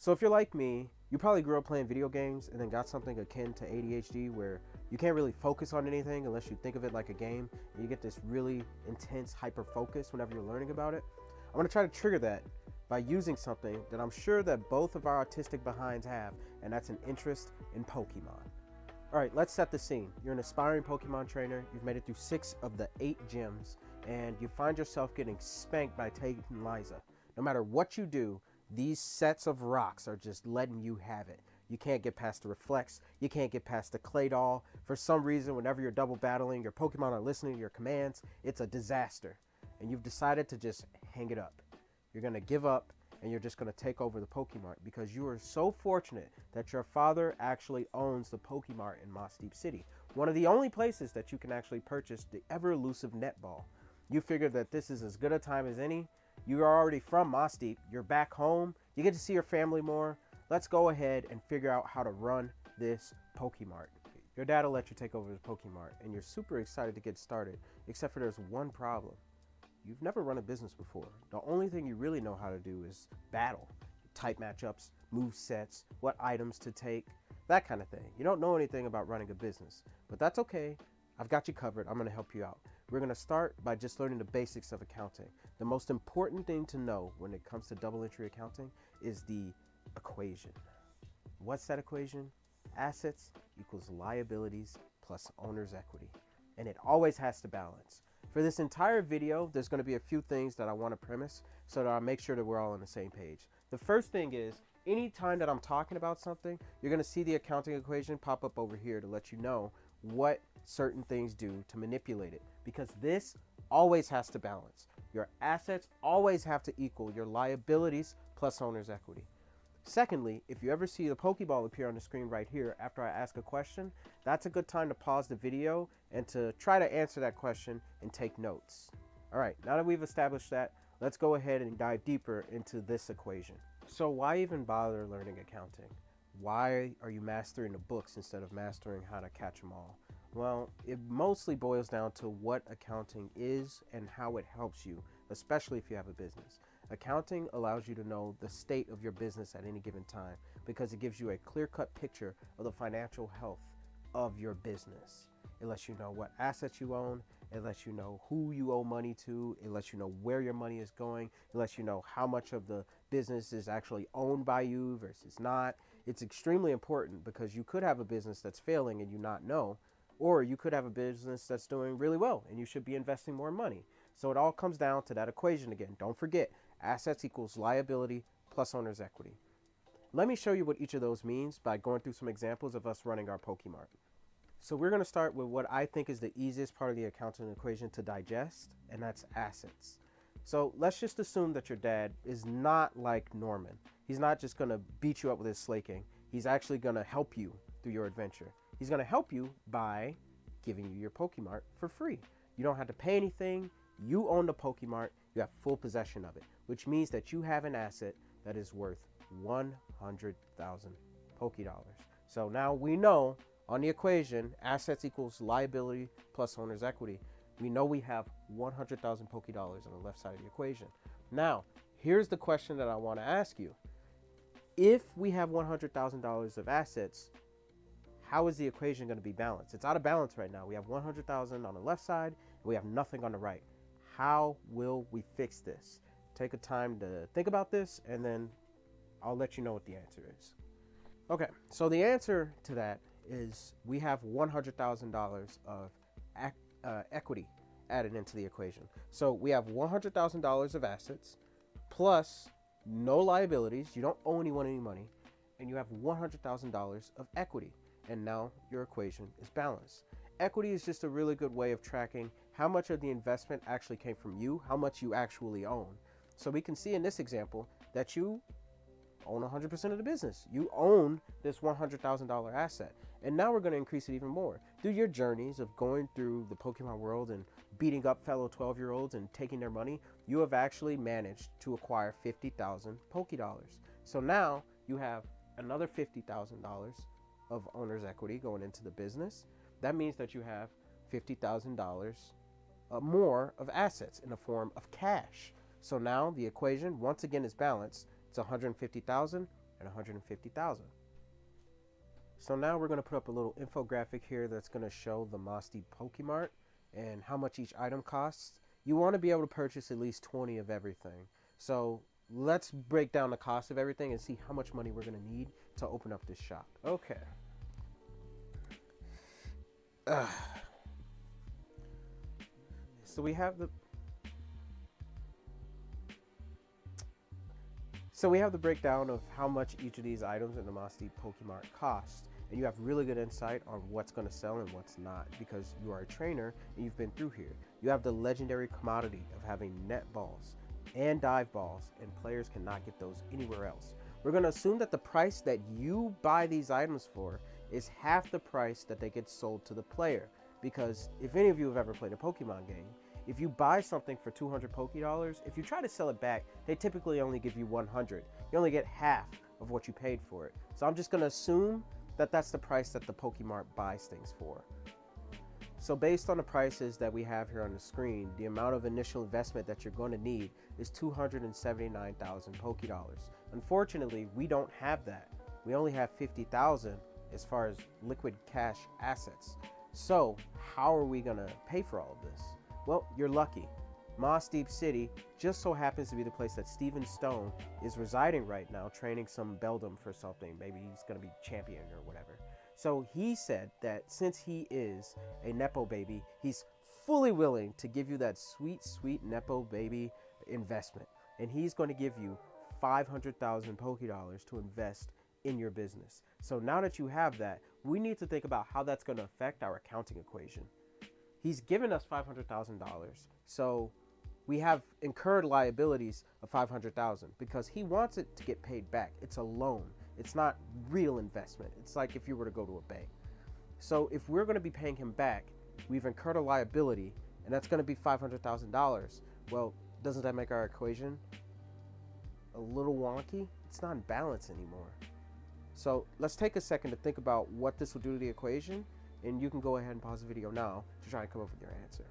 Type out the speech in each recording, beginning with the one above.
So if you're like me, you probably grew up playing video games and then got something akin to ADHD where you can't really focus on anything unless you think of it like a game, and you get this really intense hyper focus whenever you're learning about it. I'm going to try to trigger that by using something that I'm sure that both of our autistic behinds have, and that's an interest in Pokemon. All right, let's set the scene. You're an aspiring Pokemon trainer. You've made it through 6 of the 8 gyms, and you find yourself getting spanked by Tate and Liza. No matter what you do, these sets of rocks are just letting you have it. You can't get past the reflex. You can't get past the clay doll. For some reason, whenever you're double battling, your Pokemon are listening to your commands. It's a disaster. And you've decided to just hang it up. You're going to give up, and you're just going to take over the Pokémart because you are so fortunate that your father actually owns the Pokémart in Moss Deep City. One of the only places that you can actually purchase the ever elusive netball. You figure that this is as good a time as any. You are already from Moss Deep. You're back home. You get to see your family more. Let's go ahead and figure out how to run this Pokémart. Your dad will let you take over the Pokémart, and you're super excited to get started, except for there's one problem. You've never run a business before. The only thing you really know how to do is battle. Type matchups, move sets, what items to take, that kind of thing. You don't know anything about running a business, but that's okay. I've got you covered. I'm going to help you out. We're going to start by just learning the basics of accounting. The most important thing to know when it comes to double entry accounting is the equation. What's that equation? Assets equals liabilities plus owner's equity. And it always has to balance. For this entire video, there's going to be a few things that I want to premise so that I'll make sure that we're all on the same page. The first thing is, anytime that I'm talking about something, you're going to see the accounting equation pop up over here to let you know what certain things do to manipulate it, because this always has to balance. Your assets always have to equal your liabilities plus owner's equity. Secondly, if you ever see the Pokeball appear on the screen right here after I ask a question, that's a good time to pause the video and to try to answer that question and take notes. All right, now that we've established that, let's go ahead and dive deeper into this equation. So why even bother learning accounting? Why are you mastering the books instead of mastering how to catch them all? Well, it mostly boils down to what accounting is and how it helps you, especially if you have a business. Accounting allows you to know the state of your business at any given time because it gives you a clear-cut picture of the financial health of your business. It lets you know what assets you own. It lets you know who you owe money to. It lets you know where your money is going. It lets you know how much of the business is actually owned by you versus not. It's extremely important because you could have a business that's failing and you not know, or you could have a business that's doing really well and you should be investing more money. So it all comes down to that equation again. Don't forget, assets equals liability plus owner's equity. Let me show you what each of those means by going through some examples of us running our Pokémart. So we're going to start with what I think is the easiest part of the accounting equation to digest, and that's assets. So let's just assume that your dad is not like Norman. He's not just going to beat you up with his slaking. He's actually going to help you through your adventure. He's going to help you by giving you your Pokémart for free. You don't have to pay anything. You own the Pokémart. You have full possession of it, which means that you have an asset that is worth 100,000 Poké Dollars. So now we know on the equation, assets equals liability plus owner's equity. We know we have 100,000 Poké Dollars on the left side of the equation. Now, here's the question that I want to ask you. If we have $100,000 of assets, how is the equation going to be balanced? It's out of balance right now. We have 100,000 on the left side, and we have nothing on the right. How will we fix this? Take a time to think about this, and then I'll let you know what the answer is. Okay, so the answer to that is we have $100,000 of equity added into the equation. So we have $100,000 of assets plus no liabilities. You don't owe anyone any money, and you have $100,000 of equity. And now your equation is balanced. Equity is just a really good way of tracking how much of the investment actually came from you, how much you actually own. So we can see in this example that you own 100% of the business. You own this $100,000 asset. And now we're going to increase it even more. Through your journeys of going through the Pokemon world and beating up fellow 12-year-olds and taking their money, you have actually managed to acquire 50,000 Poké Dollars. So now you have another $50,000 of owner's equity going into the business. That means that you have $50,000 more of assets in the form of cash. So now the equation once again is balanced. It's 150,000 and 150,000. So now we're going to put up a little infographic here that's going to show the Mosty Pokémart and how much each item costs. You want to be able to purchase at least 20 of everything. So let's break down the cost of everything and see how much money we're going to need to open up this shop. Okay. So we have the breakdown of how much each of these items in the Mosty Pokémart cost. And you have really good insight on what's going to sell and what's not because you are a trainer and you've been through here. You have the legendary commodity of having net balls and dive balls, and players cannot get those anywhere else. We're going to assume that the price that you buy these items for is half the price that they get sold to the player, because if any of you have ever played a Pokemon game, if you buy something for 200 Poké Dollars, if you try to sell it back, they typically only give you 100. You only get half of what you paid for it. So I'm just going to assume that that's the price that the Pokémart buys things for. So based on the prices that we have here on the screen, the amount of initial investment that you're going to need is 279,000 Poké Dollars. Unfortunately, we don't have that. We only have 50,000 as far as liquid cash assets. So how are we going to pay for all of this? Well, you're lucky. Moss Deep City just so happens to be the place that Steven Stone is residing right now, training some beldam for something. Maybe he's going to be champion or whatever. So he said that since he is a Nepo baby, he's fully willing to give you that sweet, sweet Nepo baby investment. And he's going to give you 500,000 Poké Dollars to invest in your business. So now that you have that, we need to think about how that's going to affect our accounting equation. He's given us $500,000. So we have incurred liabilities of 500,000 because he wants it to get paid back. It's a loan. It's not real investment. It's like if you were to go to a bank. So if we're going to be paying him back, we've incurred a liability, and that's going to be $500,000. Well, doesn't that make our equation a little wonky? It's not in balance anymore. So let's take a second to think about what this will do to the equation, and you can go ahead and pause the video now to try and come up with your answer.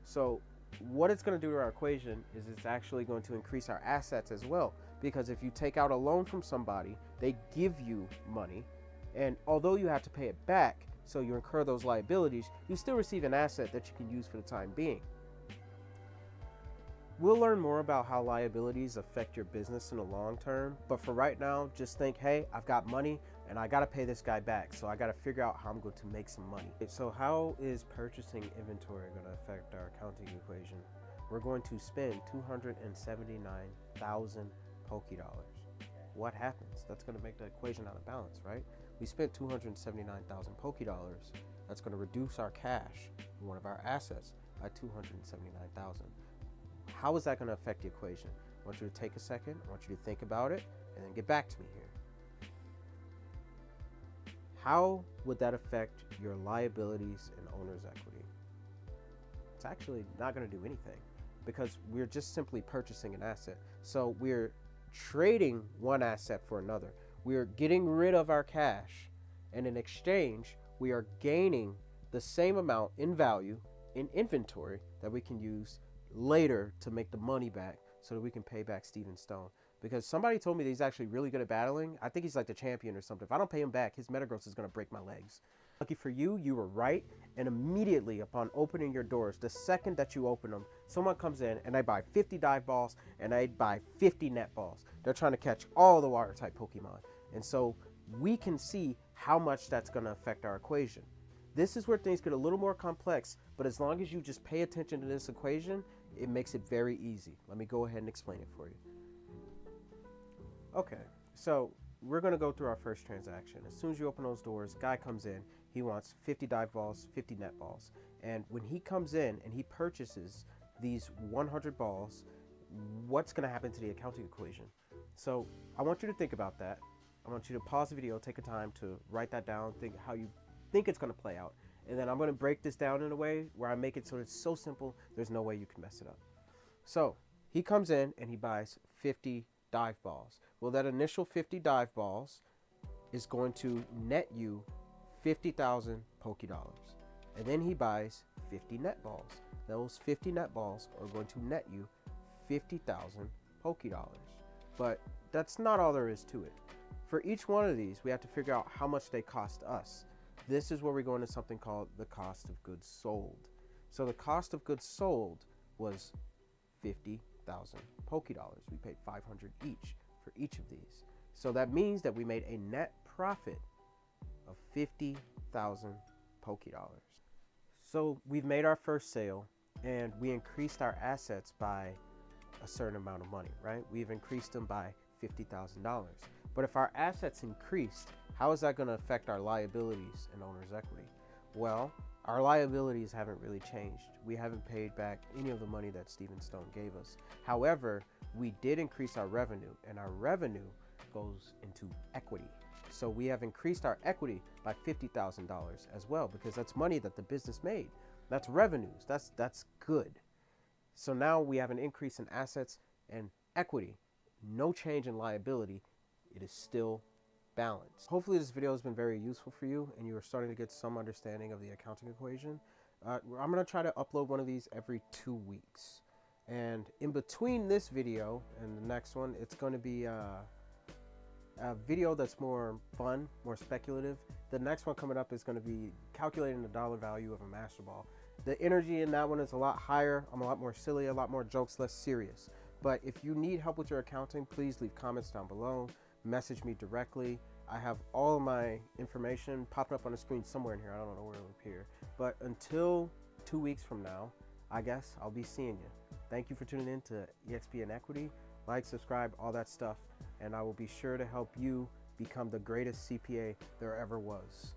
So what it's going to do to our equation is it's actually going to increase our assets as well, because if you take out a loan from somebody, they give you money, and although you have to pay it back, so you incur those liabilities, you still receive an asset that you can use for the time being. We'll learn more about how liabilities affect your business in the long term, but for right now, just think, hey, I've got money and I got to pay this guy back, so I got to figure out how I'm going to make some money. So how is purchasing inventory going to affect our accounting equation? We're going to spend 279,000 Poké Dollars. What happens? That's going to make the equation out of balance, right? We spent 279,000 Poké Dollars. That's going to reduce our cash, one of our assets, by 279,000. How is that going to affect the equation? I want you to take a second. I want you to think about it and then get back to me here. How would that affect your liabilities and owner's equity? It's actually not going to do anything because we're just simply purchasing an asset. So we're trading one asset for another. We're getting rid of our cash, and in exchange, we are gaining the same amount in value in inventory that we can use later to make the money back so that we can pay back Steven Stone. Because somebody told me that he's actually really good at battling. I think he's like the champion or something. If I don't pay him back, his Metagross is going to break my legs. Lucky for you, you were right. And immediately upon opening your doors, the second that you open them, someone comes in and they buy 50 dive balls and they buy 50 net balls. They're trying to catch all the water type Pokemon. And so we can see how much that's going to affect our equation. This is where things get a little more complex, but as long as you just pay attention to this equation, it makes it very easy. Let me go ahead and explain it for you. Okay, so we're going to go through our first transaction. As soon as you open those doors, guy comes in. He wants 50 dive balls, 50 net balls. And when he comes in and he purchases these 100 balls, what's going to happen to the accounting equation? So I want you to think about that. I want you to pause the video, take a time to write that down, think how you think it's going to play out. And then I'm going to break this down in a way where I make it so it's so simple, there's no way you can mess it up. So he comes in and he buys 50 dive balls. Well, that initial 50 dive balls is going to net you 50,000 Poké Dollars. And then he buys 50 net balls. Those 50 net balls are going to net you 50,000 Poké Dollars. But that's not all there is to it. For each one of these, we have to figure out how much they cost us. This is where we go into something called the cost of goods sold. So the cost of goods sold was 50,000 Poké Dollars. We paid 500 each for each of these. So that means that we made a net profit of 50,000 Poké Dollars. So we've made our first sale and we increased our assets by a certain amount of money, right? We've increased them by $50,000. But if our assets increased, how is that going to affect our liabilities and owner's equity? Well, our liabilities haven't really changed. We haven't paid back any of the money that Steven Stone gave us. However, we did increase our revenue, and our revenue goes into equity. So we have increased our equity by $50,000 as well, because that's money that the business made. That's revenues. That's good. So now we have an increase in assets and equity. No change in liability. It is still balanced. Hopefully this video has been very useful for you and you are starting to get some understanding of the accounting equation. I'm going to try to upload one of these every 2 weeks. And in between this video and the next one, it's going to be a video that's more fun, more speculative. The next one coming up is going to be calculating the dollar value of a Master Ball. The energy in that one is a lot higher. I'm a lot more silly, a lot more jokes, less serious. But if you need help with your accounting, please leave comments down below. Message me directly. I have all of my information popping up on the screen somewhere in here. I don't know where it'll appear. But until 2 weeks from now, I guess I'll be seeing you. Thank you for tuning in to EXP and Equity. Like, subscribe, all that stuff. And I will be sure to help you become the greatest CPA there ever was.